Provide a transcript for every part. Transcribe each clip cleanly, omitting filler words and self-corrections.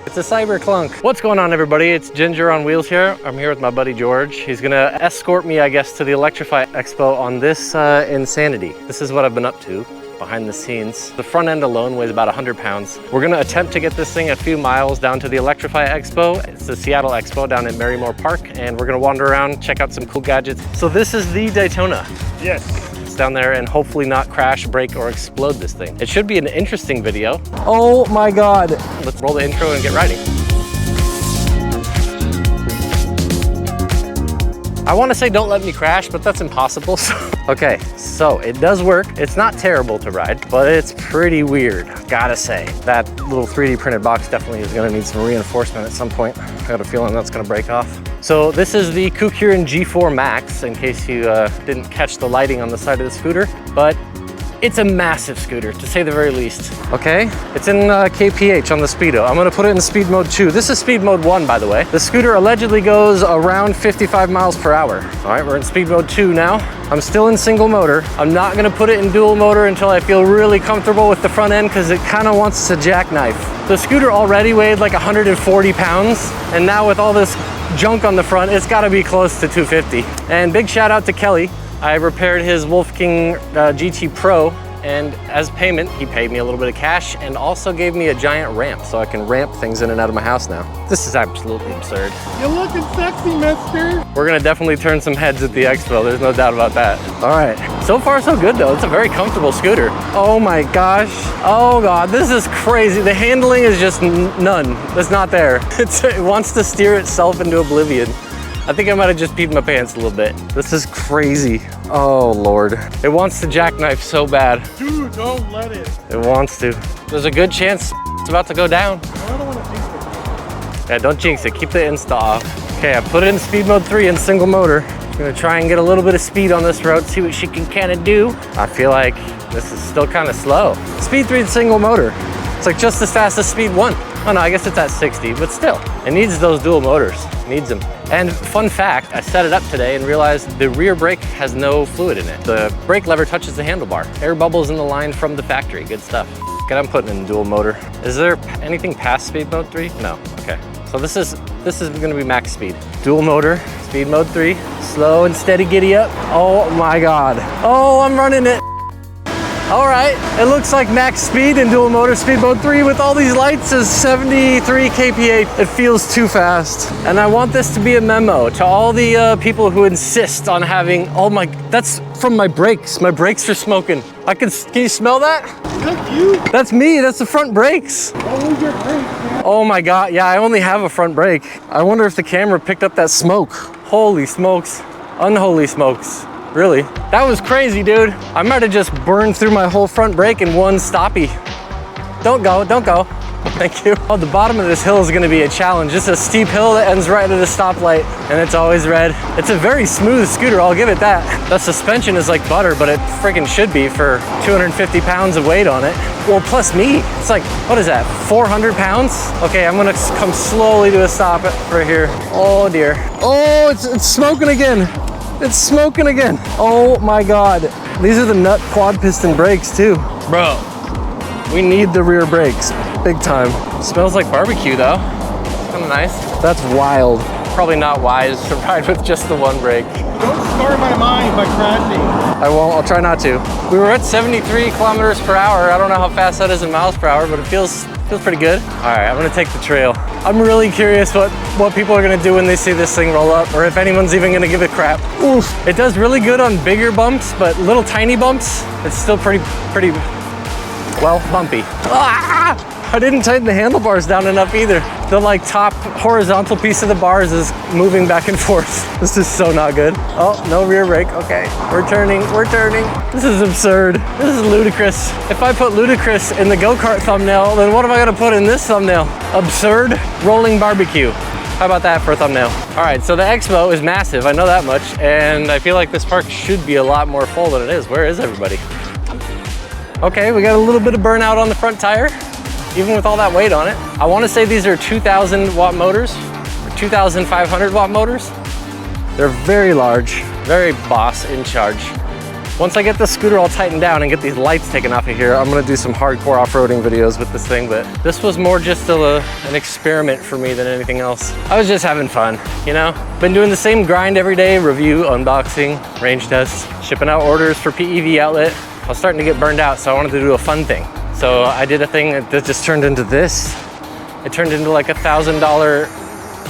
It's a cyber clunk. What's going on, everybody? It's Ginger on Wheels here. I'm here with my buddy George. He's gonna escort me, I guess, to the Electrify Expo on this insanity. This is what I've been up to behind the scenes. The front end alone weighs about 100 pounds. We're gonna attempt to get this thing a few miles down to the Electrify Expo. It's the Seattle Expo down at Marymore Park, and we're gonna wander around, check out some cool gadgets. So this is the Daytona. Yes. It's down there, and hopefully not crash, break, or explode this thing. It should be an interesting video. Oh my God. Let's roll the intro and get riding. I want to say don't let me crash, but that's impossible. Okay, so it does work. It's not terrible to ride, but it's pretty weird, gotta say. That little 3D printed box definitely is gonna need some reinforcement at some point. I got a feeling that's gonna break off. So this is the Kukirin G4 MAX, in case you didn't catch the lighting on the side of the scooter, but it's a massive scooter, to say the very least. Okay, it's in kph on the speedo. I'm gonna put it in speed mode 2. This is speed mode 1, by the way. The scooter allegedly goes around 55 miles per hour. All right, we're in speed mode 2 now. I'm still in single motor. I'm not gonna put it in dual motor until I feel really comfortable with the front end, because it kind of wants to jackknife. The scooter already weighed like 140 pounds, and now with all this junk on the front, it's gotta be close to 250. And big shout out to Kelly. I repaired his Wolf King GT Pro, and as payment, he paid me a little bit of cash and also gave me a giant ramp so I can ramp things in and out of my house now. This is absolutely absurd. You're looking sexy, mister. We're gonna definitely turn some heads at the expo, there's no doubt about that. All right, so far so good though. It's a very comfortable scooter. Oh my gosh. Oh God, this is crazy. The handling is just none. It's not there. It wants to steer itself into oblivion. I think I might have just peed my pants a little bit. This is crazy. Oh Lord. It wants to jackknife so bad. Dude, don't let it. It wants to. There's a good chance it's about to go down. I don't want to jinx it. Yeah, don't jinx it. Keep the Insta off. Okay, I put it in speed mode 3 in single motor. I'm gonna try and get a little bit of speed on this road, see what she can kind of do. I feel like this is still kind of slow. Speed 3 in single motor. It's like just as fast as speed 1. Oh no, I guess it's at 60, but still. It needs those dual motors. It needs them. And fun fact, I set it up today and realized the rear brake has no fluid in it. The brake lever touches the handlebar. Air bubbles in the line from the factory. Good stuff. Okay, I'm putting in dual motor. Is there anything past speed mode 3? No, okay. So this is gonna be max speed. Dual motor, speed mode 3. Slow and steady giddy up. Oh my God. Oh, I'm running it. All right, it looks like max speed in dual motor speed mode 3 with all these lights is 73 kph. It feels too fast. And I want this to be a memo to all the people who insist on having, oh my, that's from my brakes. My brakes are smoking. Can you smell that? Is that you? That's me, that's the front brakes. Oh, your brakes, man. Oh my God, yeah, I only have a front brake. I wonder if the camera picked up that smoke. Holy smokes, unholy smokes. Really? That was crazy, dude. I might have just burned through my whole front brake in one stoppie. Don't go, don't go. Thank you. Oh, the bottom of this hill is gonna be a challenge. It's a steep hill that ends right at a stoplight, and it's always red. It's a very smooth scooter, I'll give it that. The suspension is like butter, but it freaking should be for 250 pounds of weight on it. Well, plus me. It's like, what is that, 400 pounds? Okay, I'm gonna come slowly to a stop right here. Oh dear. Oh, it's smoking again. It's smoking again. Oh my God. These are the nut quad piston brakes too. Bro, we need the rear brakes, big time. Smells like barbecue though. Kind of nice. That's wild. Probably not wise to ride with just the one brake. Don't scar my mind by crashing. I won't, I'll try not to. We were at 73 kilometers per hour. I don't know how fast that is in miles per hour, but it feels pretty good. All right, I'm gonna take the trail. I'm really curious what people are gonna do when they see this thing roll up, or if anyone's even gonna give it crap. Oof. It does really good on bigger bumps, but little tiny bumps, it's still pretty well bumpy. Ah! I didn't tighten the handlebars down enough either. The like top horizontal piece of the bars is moving back and forth. This is so not good. Oh, no rear brake, okay. We're turning. This is absurd. This is ludicrous. If I put ludicrous in the go-kart thumbnail, then what am I gonna put in this thumbnail? Absurd rolling barbecue. How about that for a thumbnail? All right, so the expo is massive, I know that much, and I feel like this park should be a lot more full than it is. Where is everybody? Okay, we got a little bit of burnout on the front tire, even with all that weight on it. I want to say these are 2,000 watt motors, or 2,500 watt motors. They're very large, very boss in charge. Once I get the scooter all tightened down and get these lights taken off of here, I'm gonna do some hardcore off-roading videos with this thing, but this was more just an experiment for me than anything else. I was just having fun, you know? Been doing the same grind every day, review, unboxing, range tests, shipping out orders for PEV outlet. I was starting to get burned out, so I wanted to do a fun thing. So I did a thing that just turned into this. It turned into like $1,000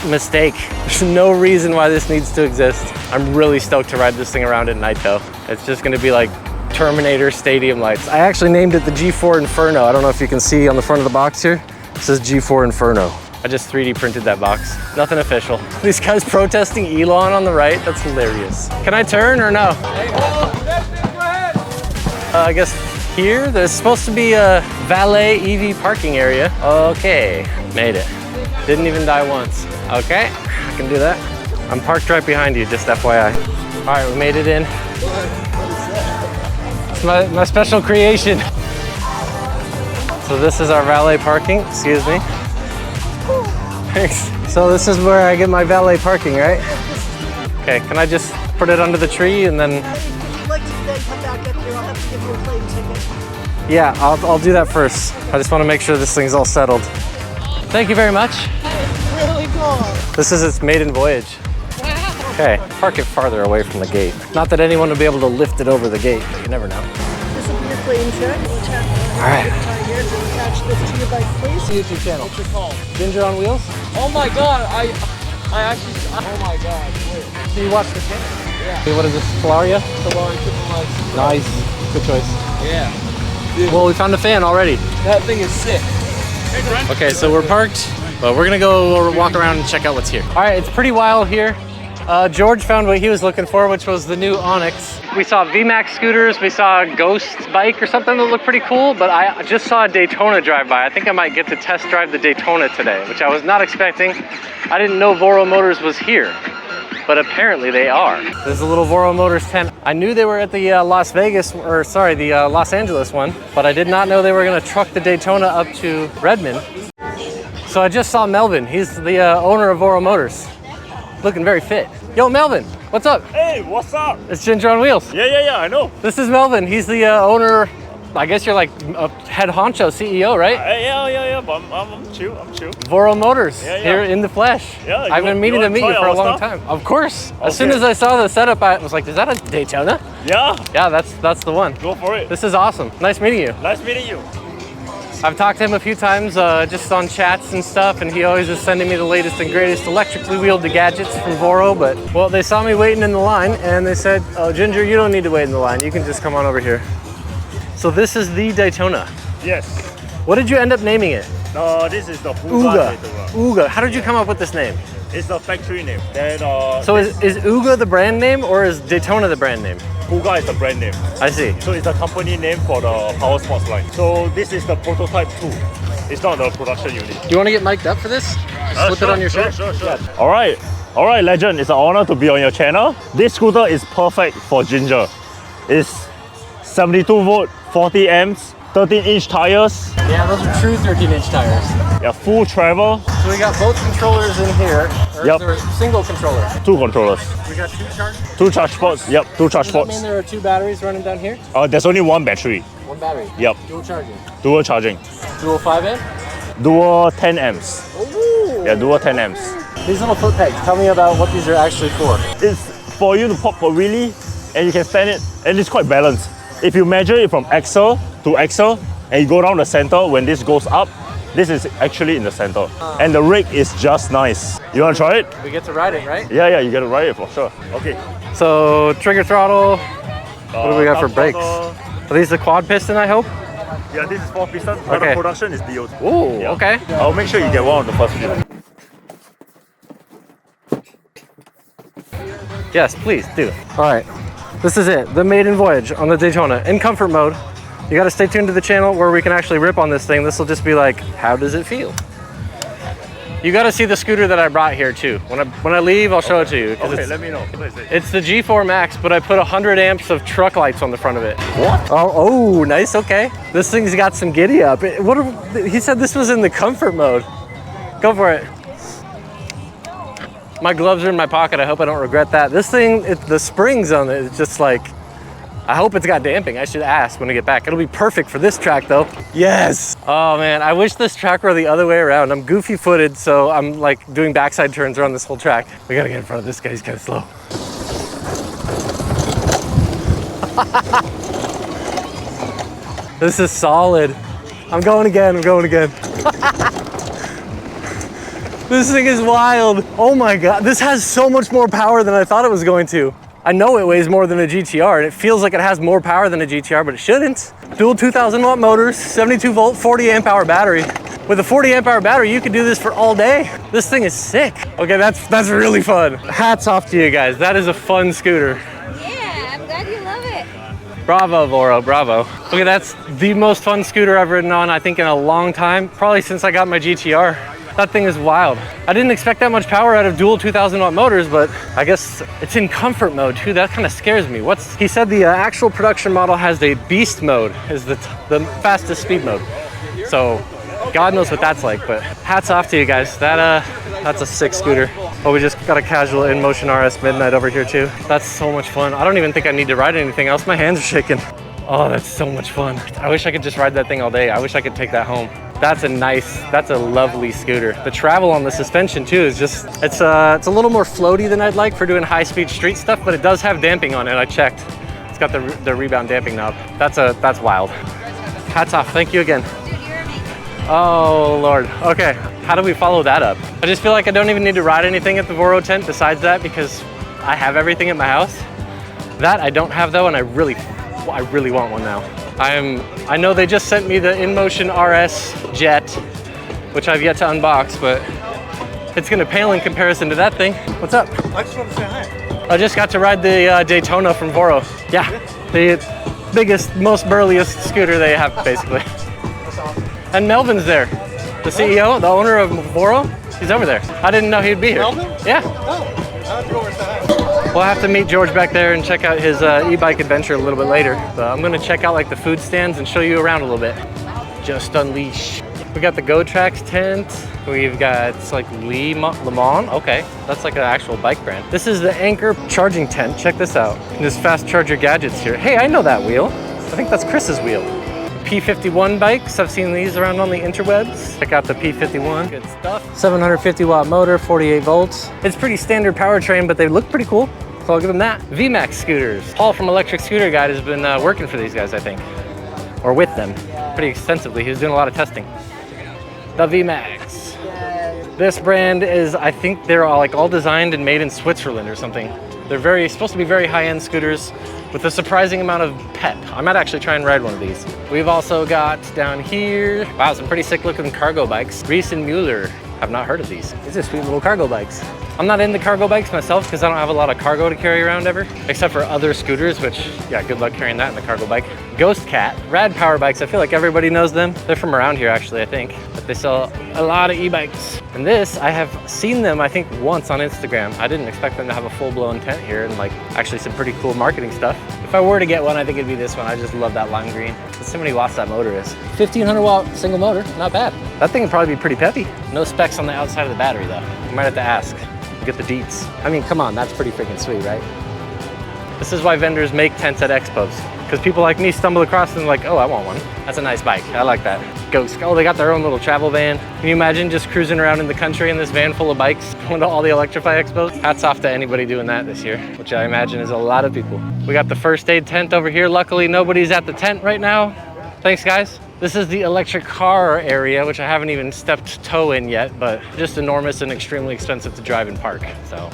mistake. There's no reason why this needs to exist. I'm really stoked to ride this thing around at night though. It's just gonna be like Terminator stadium lights. I actually named it the G4 Inferno. I don't know if you can see on the front of the box here. It says G4 Inferno. I just 3D printed that box. Nothing official. These guys protesting Elon on the right, that's hilarious. Can I turn or no? I guess here, there's supposed to be a valet EV parking area. Okay, made it. Didn't even die once. Okay, I can do that. I'm parked right behind you, just FYI. All right, we made it in. It's my special creation. So this is our valet parking, excuse me. Thanks. So this is where I get my valet parking, right? Okay, can I just put it under the tree and then? If you'd like to then come back up here, I'll have to give you a plane ticket. Yeah, I'll do that first. I just want to make sure this thing's all settled. Thank you very much. Really cool. This is its maiden voyage. Wow. Okay, park it farther away from the gate. Not that anyone will be able to lift it over the gate, but you never know. This will be your plane check. We'll tap All right. here to attach this to your bike, please. YouTube channel. What's it called? Ginger on Wheels. Oh my god, I actually, oh my god, wait. So you watch the channel? Yeah. Okay, what is this, Solaria? Kukirin G4 MAX. Nice, good choice. Yeah. Well, we found a fan already. That thing is sick. Okay, so we're parked, but we're gonna go walk around and check out what's here. All right, it's pretty wild here. George found what he was looking for, which was the new Onyx. We saw VMAX scooters, we saw a Ghost bike or something that looked pretty cool, but I just saw a Daytona drive by. I think I might get to test drive the Daytona today, which I was not expecting. I didn't know Voromotors was here, but apparently they are. There's a little Voromotors tent. I knew they were at the Los Angeles one, but I did not know they were gonna truck the Daytona up to Redmond. So I just saw Melvin. He's the owner of Voromotors. Looking very fit. Yo, Melvin, what's up? Hey, what's up? It's Ginger on Wheels. Yeah, I know. This is Melvin. He's the owner. I guess you're like a head honcho CEO, right? Yeah, but I'm chill. Voromotors Yeah. here in the flesh. Yeah, I've been meaning to meet you try for a our long stuff? time. Of course. As soon Okay. as I saw the setup, I was like, is that a Daytona? Yeah, Yeah, that's the one. go for it. This is awesome. Nice meeting you. Nice meeting you. I've talked to him a few times just on chats and stuff, and he always is sending me the latest and greatest electrically wheeled gadgets from Voro, but, well, they saw me waiting in the line, and they said, oh, Ginger, you don't need to wait in the line. You can just come on over here. So this is the Daytona. Yes. What did you end up naming it? This is the Hooga. Hooga Daytona. Hooga. How did you come up with this name? It's the factory name. Then So is Hooga the brand name, or is Daytona the brand name? Hooga is the brand name. I see. So it's a company name for the power sports line. So this is the prototype 2. It's not the production unit. Do you want to get mic'd up for this? Slip it on your shirt? Sure. All right, legend. It's an honor to be on your channel. This scooter is perfect for Ginger. It's 72 volt, 40 amps, 13-inch tires. Yeah, those are true 13-inch tires. Yeah, full travel. So we got both controllers in here. Or Yep. is there a single controller? 2 controllers. We got 2 chargers. 2 charge ports. Yep, 2 charge Does that mean ports. there are 2 batteries running down here? There's only 1 battery. 1 battery. Yep, Dual charging. dual charging. Dual 5 amp? Dual 10 amps. Ooh. Yeah, dual 10 amps. These little foot pegs, tell me about what these are actually for. It's for you to pop a wheelie and you can stand it, and it's quite balanced. If you measure it from axle to axle and you go down the center, when this goes up, this is actually in the center. And the rake is just nice. You want to try it? We get to ride it, right? Yeah, you got to ride it for sure. Okay. So trigger throttle, what do we got for thumb brakes? throttle. Are these the quad piston, I hope? Yeah, this is 4 piston, but Okay. the production is DOT. Ooh, Yeah. okay. I'll make sure you get one on the first video. Yes, please do. All right, this is it, the maiden voyage on the Daytona in comfort mode. You gotta stay tuned to the channel where we can actually rip on this thing. This will just be like, how does it feel? You gotta see the scooter that I brought here too. When I leave, I'll show it to you. 'cause Okay, it's, let me know. What is it? it's the G4 MAX, but I put 100 amps of truck lights on the front of it. What? Oh, nice, okay. This thing's got some giddy up. He said this was in the comfort mode. Go for it. My gloves are in my pocket. I hope I don't regret that. This thing, the springs on it, it's just like, I hope it's got damping. I should ask when I get back. It'll be perfect for this track though. Yes. Oh man, I wish this track were the other way around. I'm goofy footed, so I'm like doing backside turns around this whole track. We gotta get in front of this guy, he's kind of slow. This is solid. I'm going again, I'm going again. This thing is wild. Oh my God, this has so much more power than I thought it was going to. I know it weighs more than a GTR and it feels like it has more power than a GTR, but it shouldn't. Dual 2000 watt motors, 72 volt, 40 amp hour battery. With a 40 amp hour battery, you could do this for all day. This thing is sick. Okay, that's really fun. Hats off to you guys. That is a fun scooter. Yeah, I'm glad you love it. Bravo, Voro, bravo. Okay, that's the most fun scooter I've ridden on, I think, in a long time. Probably since I got my GTR. That thing is wild. I didn't expect that much power out of dual 2000 watt motors, but I guess it's in comfort mode too. That kind of scares me. He said the actual production model has a beast mode, is the fastest speed mode. So God knows what that's like, but hats off to you guys. That's a sick scooter. Oh, we just got a casual InMotion RS Midnight over here too. That's so much fun. I don't even think I need to ride anything else. My hands are shaking. Oh, that's so much fun. I wish I could just ride that thing all day. I wish I could take that home. That's a lovely scooter. The travel on the suspension too is just, it's a little more floaty than I'd like for doing high-speed street stuff, but it does have damping on it. I checked. It's got the rebound damping knob. That's wild. Hats off, thank you again. Dude, you're amazing. Oh Lord, okay. How do we follow that up? I just feel like I don't even need to ride anything at the Voro tent besides that because I have everything at my house. That I don't have though, and I really want one now. I know they just sent me the InMotion RS Jet, which I've yet to unbox, but it's gonna pale in comparison to that thing. What's up? I just want to say hi. I just got to ride the Daytona from Voro. Yeah, the biggest, most burliest scooter they have, basically. That's awesome. And Melvin's there. The CEO, the owner of Voro, he's over there. I didn't know he'd be here. Melvin? Yeah. Oh, I'll go over to say hi. We'll have to meet George back there and check out his e-bike adventure a little bit later. But I'm gonna check out like the food stands and show you around a little bit. Just unleash. We got the Go Tracks tent. We've got, it's like Le Mans. Okay, that's like an actual bike brand. This is the Anchor charging tent. Check this out. This fast charger gadgets here. Hey, I know that wheel. I think that's Chris's wheel. P51 bikes. I've seen these around on the interwebs. Check out the P51. Good stuff. 750 watt motor, 48 volts. It's pretty standard powertrain, but they look pretty cool. So I'll give them that. VMAX scooters. Paul from Electric Scooter Guide has been working for these guys, I think. Or with them pretty extensively. He was doing a lot of testing. The VMAX. This brand is, I think they're all designed and made in Switzerland or something. They're supposed to be very high-end scooters with a surprising amount of pep. I might actually try and ride one of these. We've also got down here, wow, some pretty sick looking cargo bikes. Reese and Mueller, I've not heard of these. These are sweet little cargo bikes. I'm not into cargo bikes myself because I don't have a lot of cargo to carry around ever, except for other scooters, which, yeah, good luck carrying that in a cargo bike. Ghost Cat, rad power bikes. I feel like everybody knows them. They're from around here actually, I think. But they sell a lot of e-bikes. And this, I have seen them, I think, once on Instagram. I didn't expect them to have a full-blown tent here and like actually some pretty cool marketing stuff. If I were to get one, I think it'd be this one. I just love that lime green. Let's see how many watts that motor is. 1500 watt single motor, not bad. That thing would probably be pretty peppy. No specs on the outside of the battery though. You might have to ask. Get the deets. I mean, come on, that's pretty freaking sweet, right? This is why vendors make tents at expos. Because people like me stumble across and like, oh, I want one. That's a nice bike, I like that. Ghost, oh, they got their own little travel van. Can you imagine just cruising around in the country in this van full of bikes, going to all the Electrify Expos? Hats off to anybody doing that this year, which I imagine is a lot of people. We got the first aid tent over here. Luckily, nobody's at the tent right now. Thanks, guys. This is the electric car area, which I haven't even stepped toe in yet, but just enormous and extremely expensive to drive and park, so.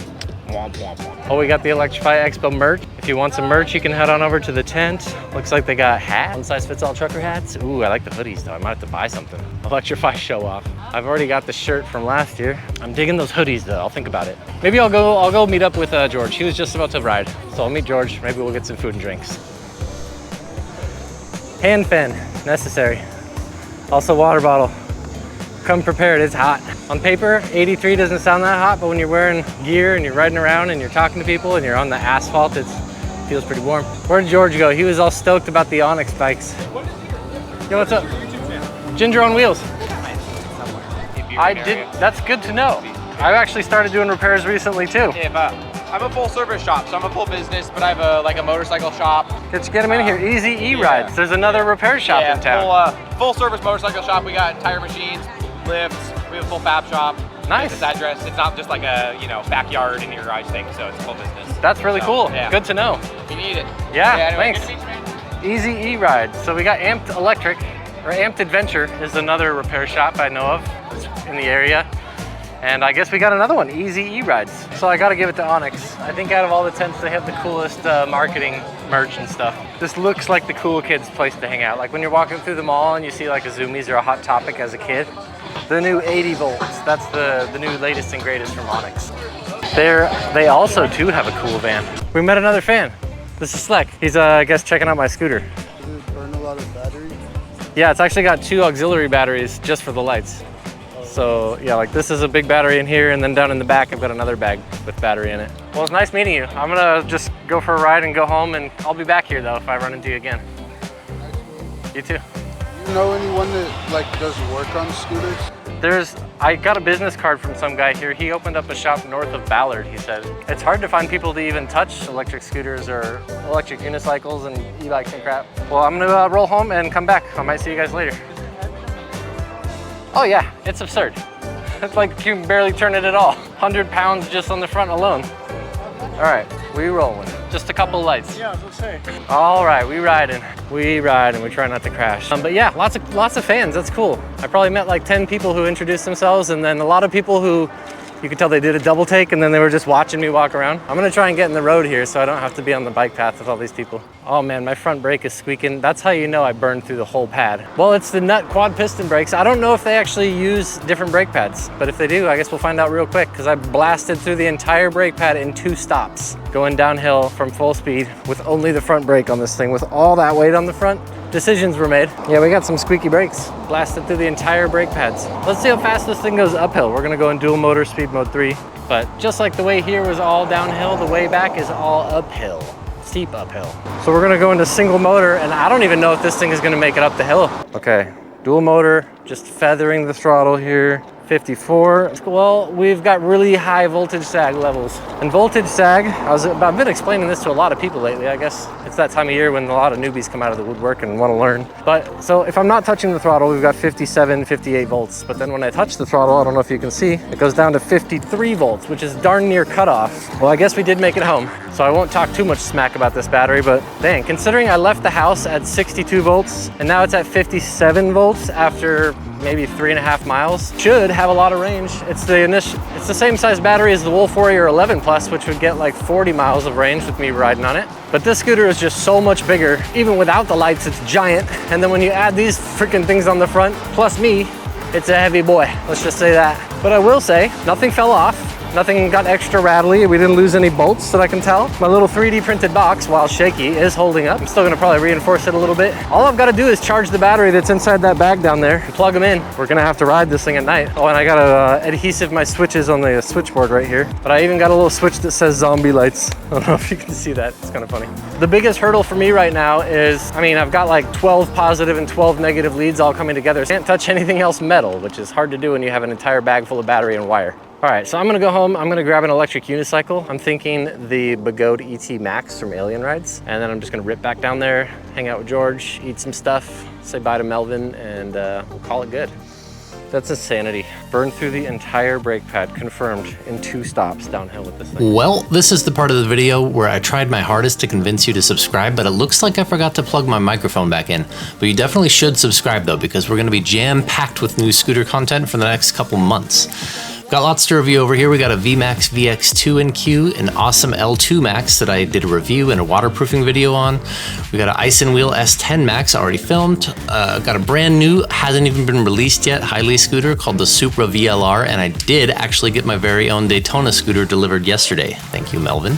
Womp, womp, womp. Oh, we got the Electrify Expo merch. If you want some merch, you can head on over to the tent. Looks like they got hats, one-size-fits-all trucker hats. Ooh, I like the hoodies though. I might have to buy something. Electrify show off. I've already got the shirt from last year. I'm digging those hoodies though. I'll think about it. Maybe I'll go meet up with George. He was just about to ride, so I'll meet George. Maybe we'll get some food and drinks. Hand fan, necessary. Also water bottle. Come prepared, it's hot. On paper, 83 doesn't sound that hot, but when you're wearing gear and you're riding around and you're talking to people and you're on the asphalt, it feels pretty warm. Where did George go? He was all stoked about the Onyx bikes. Yo, what's up? Ginger on Wheels. I did, that's good to know. I've actually started doing repairs recently too. Yeah, but I'm a full service shop, so I'm a full business, but I have a motorcycle shop. Let's get them in here. Easy E-Rides. There's another repair shop in town. Full service motorcycle shop. We got tire machines, lifts. We have a full fab shop. Nice. This address. It's not just like a backyard in your garage thing, so it's a full business. That's really cool. Yeah. Good to know. If you need it. Yeah, Anyway, thanks. good to meet you, man. Easy E-Rides. So we got Amped Electric, or Amped Adventure is another repair shop I know of in the area. And I guess we got another one, Easy E-Rides. So I gotta give it to Onyx. I think out of all the tents, they have the coolest marketing merch and stuff. This looks like the cool kids' place to hang out. Like when you're walking through the mall and you see like a Zoomies or a Hot Topic as a kid. The new 80 volts, that's the new latest and greatest from Onyx. They also too have a cool van. We met another fan. This is Sleck. He's I guess checking out my scooter. Does it burn a lot of battery? Yeah, it's actually got 2 auxiliary batteries just for the lights. So yeah, like this is a big battery in here, and then down in the back I've got another bag with battery in it. Well, it's nice meeting you. I'm gonna just go for a ride and go home, and I'll be back here though if I run into you again. You too. You know anyone that like does work on scooters? I got a business card from some guy here. He opened up a shop north of Ballard, he said. It's hard to find people to even touch electric scooters or electric unicycles and e-bikes and crap. Well, I'm gonna roll home and come back. I might see you guys later. Oh yeah, it's absurd. It's like you can barely turn it at all. 100 pounds just on the front alone. All right, we rolling. Just a couple lights. Yeah, let's say. All right, we riding. We ride and we try not to crash. But yeah, lots of fans, that's cool. I probably met like 10 people who introduced themselves, and then a lot of people who you could tell they did a double take and then they were just watching me walk around. I'm gonna try and get in the road here so I don't have to be on the bike path with all these people. Oh man, my front brake is squeaking. That's how you know I burned through the whole pad. Well, it's the nut quad piston brakes. I don't know if they actually use different brake pads, but if they do, I guess we'll find out real quick, because I blasted through the entire brake pad in 2 stops, going downhill from full speed with only the front brake on this thing, with all that weight on the front. Decisions were made. Yeah, we got some squeaky brakes. Blasted through the entire brake pads. Let's see how fast this thing goes uphill. We're gonna go in dual motor speed mode 3. But just like the way here was all downhill, the way back is all uphill. Steep uphill. So we're gonna go into single motor, and I don't even know if this thing is gonna make it up the hill. Okay, dual motor, just feathering the throttle here. 54. Well, we've got really high voltage sag levels. And voltage sag, I've been explaining this to a lot of people lately. I guess it's that time of year when a lot of newbies come out of the woodwork and want to learn. But so if I'm not touching the throttle, we've got 57, 58 volts. But then when I touch the throttle, I don't know if you can see, it goes down to 53 volts, which is darn near cutoff. Well, I guess we did make it home. So I won't talk too much smack about this battery, but dang, considering I left the house at 62 volts and now it's at 57 volts after maybe 3.5 miles, should have a lot of range. It's the same size battery as the Wolf Warrior 11 Plus, which would get like 40 miles of range with me riding on it. But this scooter is just so much bigger. Even without the lights, it's giant. And then when you add these freaking things on the front, plus me, it's a heavy boy. Let's just say that. But I will say, nothing fell off. Nothing got extra rattly. We didn't lose any bolts that I can tell. My little 3D printed box, while shaky, is holding up. I'm still gonna probably reinforce it a little bit. All I've gotta do is charge the battery that's inside that bag down there and plug them in. We're gonna have to ride this thing at night. Oh, and I gotta adhesive my switches on the switchboard right here. But I even got a little switch that says zombie lights. I don't know if you can see that. It's kind of funny. The biggest hurdle for me right now is, I mean, I've got like 12 positive and 12 negative leads all coming together. Can't touch anything else metal, which is hard to do when you have an entire bag full of battery and wire. All right, so I'm gonna go home. I'm gonna grab an electric unicycle. I'm thinking the Hooga ET Max from Alien Rides. And then I'm just gonna rip back down there, hang out with George, eat some stuff, say bye to Melvin, and we'll call it good. That's insanity. Burned through the entire brake pad, confirmed, in 2 stops downhill with this thing. Well, this is the part of the video where I tried my hardest to convince you to subscribe, but it looks like I forgot to plug my microphone back in. But you definitely should subscribe though, because we're gonna be jam-packed with new scooter content for the next couple months. Got lots to review over here. We got a VMAX VX2 in queue, an awesome L2 Max that I did a review and a waterproofing video on. We got an Ice and Wheel S10 Max already filmed. Got a brand new, hasn't even been released yet, High-Lay scooter called the Supra VLR, and I did actually get my very own Daytona scooter delivered yesterday. Thank you, Melvin.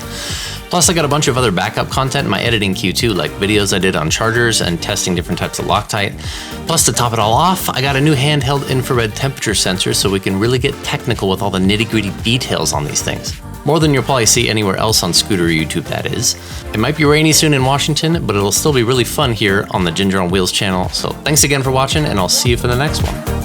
Plus, I got a bunch of other backup content in my editing queue too, like videos I did on chargers and testing different types of Loctite. Plus, to top it all off, I got a new handheld infrared temperature sensor so we can really get technical with all the nitty-gritty details on these things. More than you'll probably see anywhere else on scooter YouTube, that is. It might be rainy soon in Washington, but it'll still be really fun here on the Ginger on Wheels channel. So thanks again for watching, and I'll see you for the next one.